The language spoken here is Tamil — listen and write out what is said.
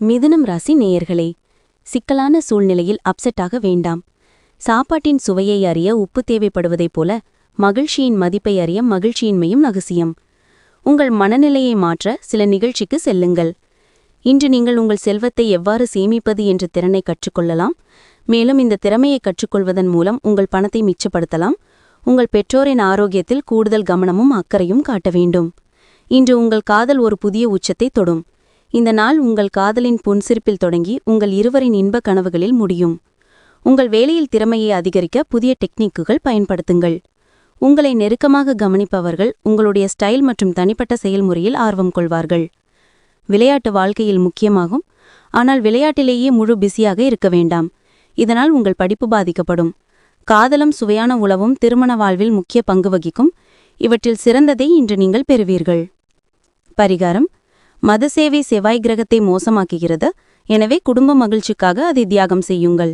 மிதுனம் ராசி நேயர்களே, சிக்கலான சூழ்நிலையில் அப்செட்டாக வேண்டாம். சாப்பாட்டின் சுவையை அறிய உப்பு தேவைப்படுவதைப் போல மகிழ்ச்சியின் மதிப்பை அறிய மகிழ்ச்சியின்மையும் அவசியம். உங்கள் மனநிலையை மாற்ற சில நிகழ்ச்சிக்கு செல்லுங்கள். இன்று நீங்கள் உங்கள் செல்வத்தை எவ்வாறு சேமிப்பது என்ற திறனை கற்றுக்கொள்ளலாம். மேலும் இந்த திறமையை கற்றுக்கொள்வதன் மூலம் உங்கள் பணத்தை மிச்சப்படுத்தலாம். உங்கள் பெற்றோரின் ஆரோக்கியத்தில் கூடுதல் கவனமும் அக்கறையும் காட்ட வேண்டும். இன்று உங்கள் காதல் ஒரு புதிய உச்சத்தை தொடும். இந்த நாள் உங்கள் காதலின் புன்சிரிப்பில் தொடங்கி உங்கள் இருவரின் இன்ப கனவுகளில் முடியும். உங்கள் வேலையில் திறமையை அதிகரிக்க புதிய டெக்னிக்குகள் பயன்படுத்துங்கள். உங்களை நெருக்கமாக கவனிப்பவர்கள் உங்களுடைய ஸ்டைல் மற்றும் தனிப்பட்ட செயல்முறையில் ஆர்வம் கொள்வார்கள். விளையாட்டு வாழ்க்கையில் முக்கியமாகும், ஆனால் விளையாட்டிலேயே முழு பிஸியாக இருக்க வேண்டாம். இதனால் உங்கள் படிப்பு பாதிக்கப்படும். காதலும் சுவையான உணவும் திருமண வாழ்வில் முக்கிய பங்கு வகிக்கும். இவற்றில் சிறந்ததை இன்று நீங்கள் பெறுவீர்கள். பரிகாரம்: மத சேவை செவ்வாய் கிரகத்தை மோசமாக்குகிறது. எனவே குடும்ப மகிழ்ச்சிக்காக அதை தியாகம் செய்யுங்கள்.